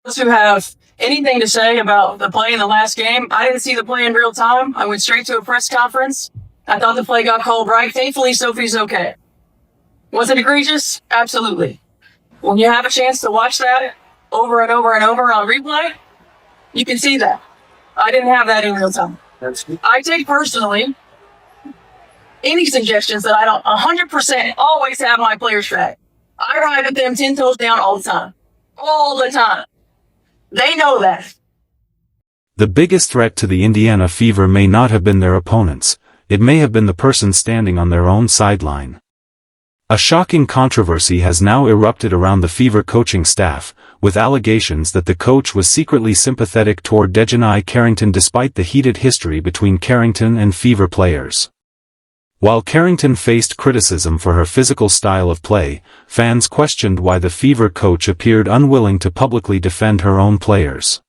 Those who have anything to say about the play in the last game, I didn't see the play in real time. I went straight to a press conference. I thought the play got called right. Thankfully, Sophie's okay. Was it egregious? Absolutely. When you have a chance to watch that over and over and over on replay, you can see that. I didn't have that in real time. I take personally any suggestions that I don't 100% always have my players back. I ride with them 10 toes down all the time. All the time. They know that. The biggest threat to the Indiana Fever may not have been their opponents. It may have been the person standing on their own sideline. A shocking controversy has now erupted around the Fever coaching staff, with allegations that the coach was secretly sympathetic toward DiJonai Carrington despite the heated history between Carrington and Fever players. While Carrington faced criticism for her physical style of play, fans questioned why the Fever coach appeared unwilling to publicly defend her own players.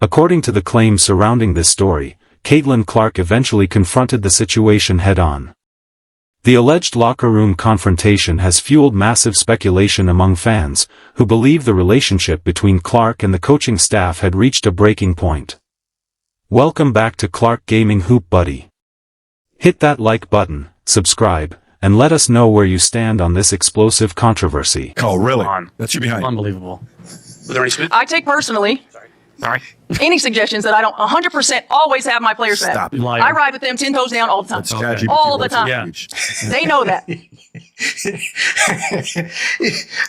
According to the claims surrounding this story, Caitlin Clark eventually confronted the situation head-on. The alleged locker room confrontation has fueled massive speculation among fans, who believe the relationship between Clark and the coaching staff had reached a breaking point. Welcome back to Clark Gaming Hoop Buddy. Hit that like button, subscribe, and let us know where you stand on this explosive controversy. Oh, really? That's you behind. Unbelievable. I take personally any suggestions that I don't 100% always have my players back. Stop. I ride with them 10 toes down all the time. ChatGPT All the wrote time. your Yeah. speech. They know that.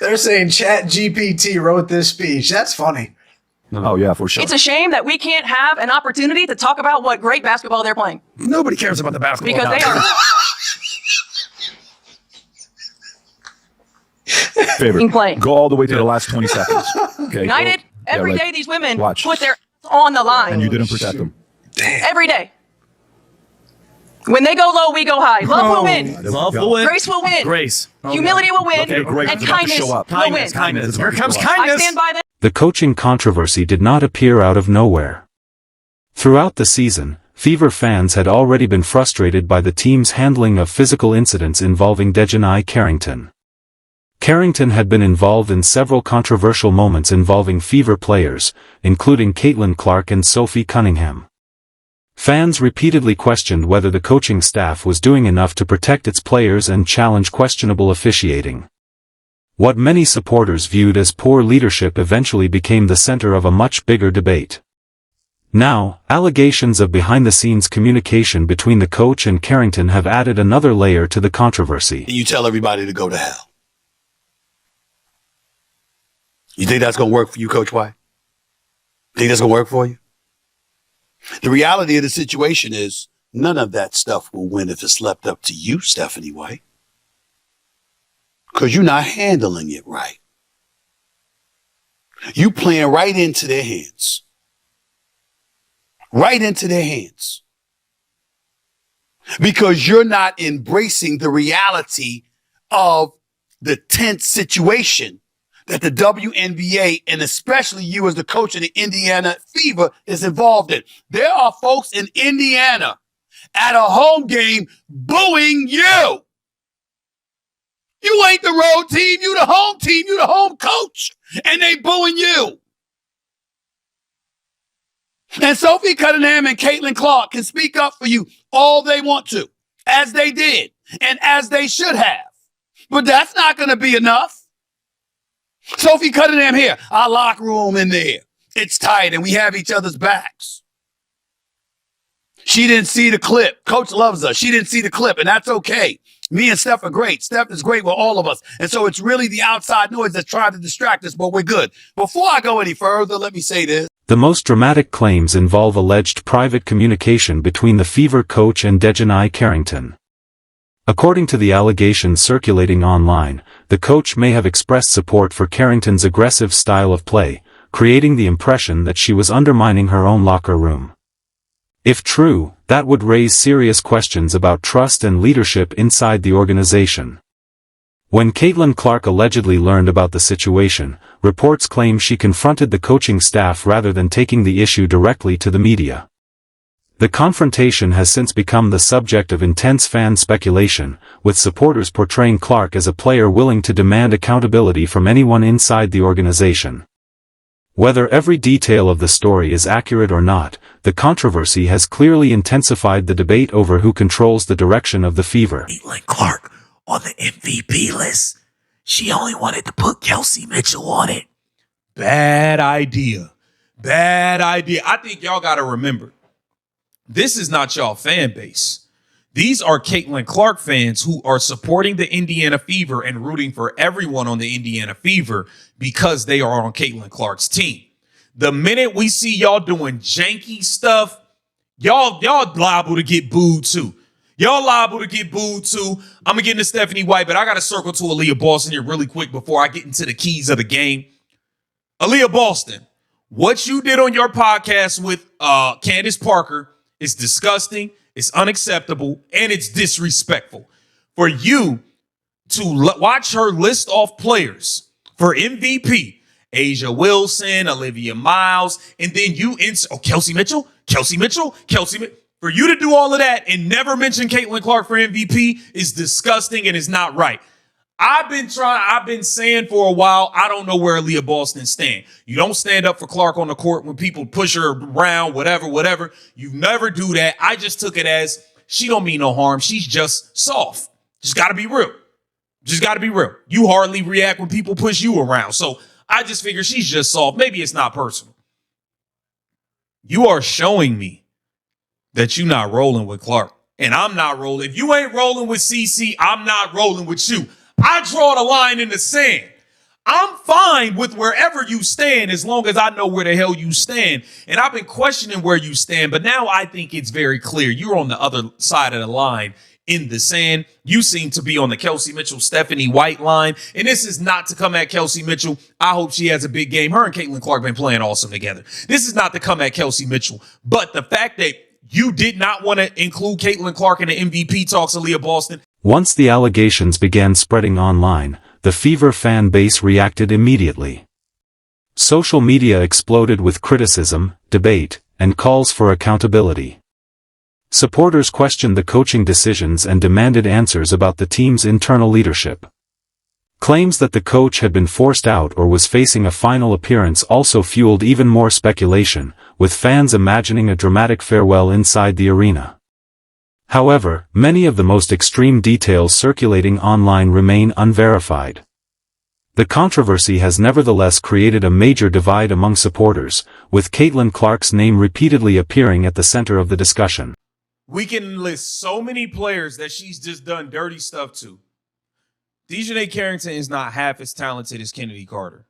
They're saying ChatGPT wrote this speech. That's funny. Oh, yeah, for sure. It's a shame that we can't have an opportunity to talk about what great basketball they're playing. Nobody cares about the basketball. Because they are Favorite. playing. Go all the way to the last 20 seconds. Okay. united. Go- Every yeah, day like, these women watch. put their on the line. And you didn't protect them. Every day. When they go low, we go high. Love will win. Love will win. Grace will win. Grace. Humility will win. Okay, great. And It's about to kindness show up. will win. Kindness. Kindness. Here comes I kindness. stand by them. The coaching controversy did not appear out of nowhere. Throughout the season, Fever fans had already been frustrated by the team's handling of physical incidents involving DiJonai Carrington. Carrington had been involved in several controversial moments involving Fever players, including Caitlin Clark and Sophie Cunningham. Fans repeatedly questioned whether the coaching staff was doing enough to protect its players and challenge questionable officiating. What many supporters viewed as poor leadership eventually became the center of a much bigger debate. Now, allegations of behind-the-scenes communication between the coach and Carrington have added another layer to the controversy. You tell everybody to go to hell. You think that's going to work for you, Coach White? Think that's going to work for you? The reality of the situation is none of that stuff will win if it's left up to you, Stephanie White. Because you're not handling it right. You playing right into their hands. Right into their hands. Because you're not embracing the reality of the tense situation that the WNBA, and especially you as the coach of the Indiana Fever, is involved in. There are folks in Indiana at a home game booing you. You ain't the road team, you the home team, you the home coach, and they booing you. And Sophie Cunningham and Caitlin Clark can speak up for you all they want to, as they did, and as they should have. But that's not going to be enough. Sophie Cunningham here, our locker room in there. It's tight and we have each other's backs. She didn't see the clip. Coach loves us. She didn't see the clip, and that's okay. Me and Steph are great. Steph is great with all of us. And so it's really the outside noise that's trying to distract us, but we're good. Before I go any further, let me say this. The most dramatic claims involve alleged private communication between the Fever coach and DiJonai Carrington. According to the allegations circulating online, the coach may have expressed support for Carrington's aggressive style of play, creating the impression that she was undermining her own locker room. If true, that would raise serious questions about trust and leadership inside the organization. When Caitlin Clark allegedly learned about the situation, reports claim she confronted the coaching staff rather than taking the issue directly to the media. The confrontation has since become the subject of intense fan speculation, with supporters portraying Clark as a player willing to demand accountability from anyone inside the organization. Whether every detail of the story is accurate or not, the controversy has clearly intensified the debate over who controls the direction of the Fever. Caitlin Clark on the MVP list. She only wanted to put Kelsey Mitchell on it. Bad idea. Bad idea. I think y'all got to remember, this is not y'all fan base. These are Caitlin Clark fans who are supporting the Indiana Fever and rooting for everyone on the Indiana Fever because they are on Caitlin Clark's team. The minute we see y'all doing janky stuff, y'all liable to get booed too. Y'all liable to get booed too. I'm going to get into Stephanie White, but I got to circle to Aaliyah Boston here really quick before I get into the keys of the game. Aaliyah Boston, what you did on your podcast with Candace Parker is disgusting. It's unacceptable, and it's disrespectful. For you to watch her list off players for MVP, Asia Wilson, Olivia Miles, and then you Kelsey Mitchell. For you to do all of that and never mention Caitlin Clark for MVP is disgusting and is not right. I've been saying for a while, I don't know where Aaliyah Boston stand. You don't stand up for Clark on the court when people push her around, whatever. You never do that. I just took it as she don't mean no harm. She's just soft. Just got to be real. You hardly react when people push you around. So I just figure she's just soft. Maybe it's not personal. You are showing me that you're not rolling with Clark. And I'm not rolling. If you ain't rolling with CC, I'm not rolling with you. I draw the line in the sand. I'm fine with wherever you stand as long as I know where the hell you stand. And I've been questioning where you stand, but now I think it's very clear. You're on the other side of the line in the sand. You seem to be on the Kelsey Mitchell, Stephanie White line. And this is not to come at Kelsey Mitchell. I hope she has a big game. Her and Caitlin Clark been playing awesome together. This is not to come at Kelsey Mitchell. But the fact that you did not want to include Caitlin Clark in the MVP talks, Aaliyah Boston. Once the allegations began spreading online, the Fever fan base reacted immediately. Social media exploded with criticism, debate, and calls for accountability. Supporters questioned the coaching decisions and demanded answers about the team's internal leadership. Claims that the coach had been forced out or was facing a final appearance also fueled even more speculation, with fans imagining a dramatic farewell inside the arena. However, many of the most extreme details circulating online remain unverified. The controversy has nevertheless created a major divide among supporters, with Caitlin Clark's name repeatedly appearing at the center of the discussion. We can list so many players that she's just done dirty stuff to. DiJonai Carrington is not half as talented as Kennedy Carter.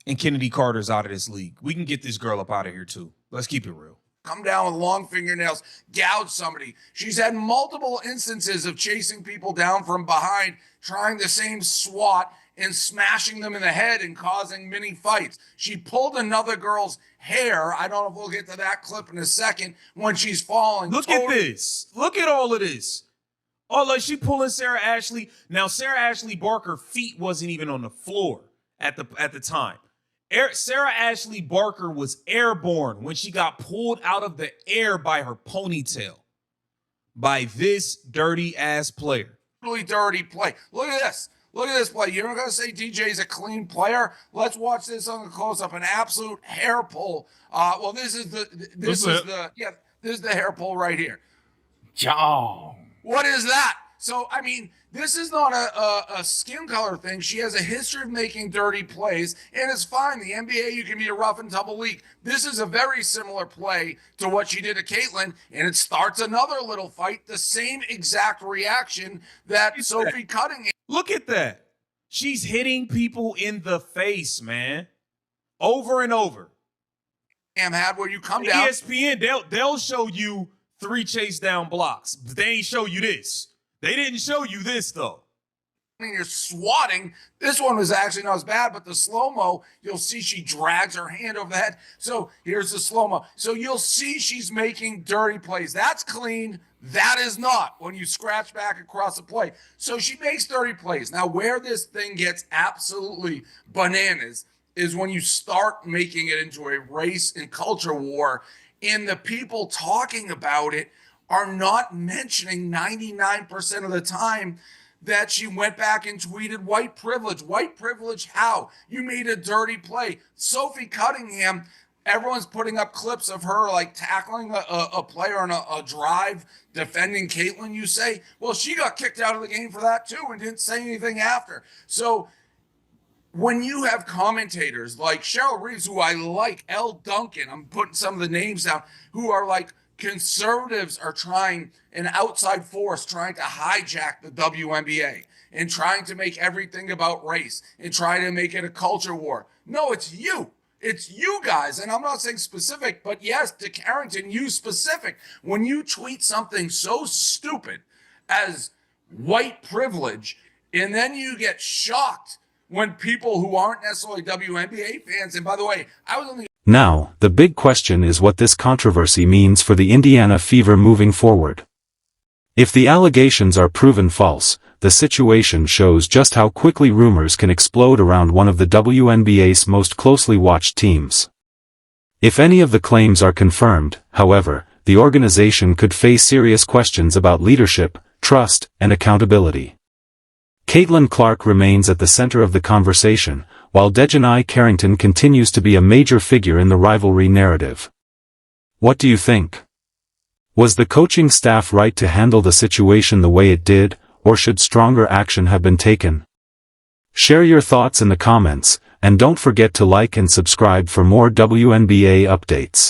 And Kennedy Carter's out of this league. We can get this girl up out of here too. Let's keep it real. Come down with long fingernails, gouge somebody. She's had multiple instances of chasing people down from behind, trying the same swat and smashing them in the head and causing many fights. She pulled another girl's hair. I don't know if we'll get to that clip in a second when she's falling. Look at this. Look at all of this. Oh, like she pulling Sarah Ashley. Now, Sarah Ashley Barker feet wasn't even on the floor at the time. Sarah Ashley Barker was airborne when she got pulled out of the air by her ponytail by this dirty ass player. Really dirty play. Look at this. Look at this play. You're not going to say DJ's a clean player. Let's watch this on the close-up. An absolute hair pull. This is the hair pull right here. John. What is that? So, I mean, this is not a skin color thing. She has a history of making dirty plays, and it's fine. The NBA, you can be a rough and tumble league. This is a very similar play to what she did to Caitlin, and it starts another little fight, the same exact reaction that Sophie Cunningham. Look at that. She's hitting people in the face, man. Over and over. Had where you come down. ESPN, they'll show you 3 chase down blocks. But they ain't show you this. They didn't show you this, though. You're swatting. This one was actually not as bad, but the slow-mo, you'll see she drags her hand over the head. So here's the slow-mo. So you'll see she's making dirty plays. That's clean. That is not when you scratch back across the play. So she makes dirty plays. Now, where this thing gets absolutely bananas is when you start making it into a race and culture war, and the people talking about it are not mentioning 99% of the time that she went back and tweeted white privilege. White privilege how? You made a dirty play. Sophie Cunningham, everyone's putting up clips of her like tackling a player on a drive, defending Caitlin. You say, well, she got kicked out of the game for that too and didn't say anything after. So when you have commentators like Cheryl Reeves, who I like, L. Duncan, I'm putting some of the names down, who are like, conservatives are trying, an outside force trying to hijack the WNBA and trying to make everything about race and trying to make it a culture war. No, it's you. It's you guys. And I'm not saying specific, but yes, to Carrington, you specific. When you tweet something so stupid as white privilege, and then you get shocked when people who aren't necessarily WNBA fans, and by the way, I was on the Now, the big question is what this controversy means for the Indiana Fever moving forward. If the allegations are proven false, the situation shows just how quickly rumors can explode around one of the WNBA's most closely watched teams. If any of the claims are confirmed, however, the organization could face serious questions about leadership, trust, and accountability. Caitlin Clark remains at the center of the conversation, while DiJonai Carrington continues to be a major figure in the rivalry narrative. What do you think? Was the coaching staff right to handle the situation the way it did, or should stronger action have been taken? Share your thoughts in the comments, and don't forget to like and subscribe for more WNBA updates.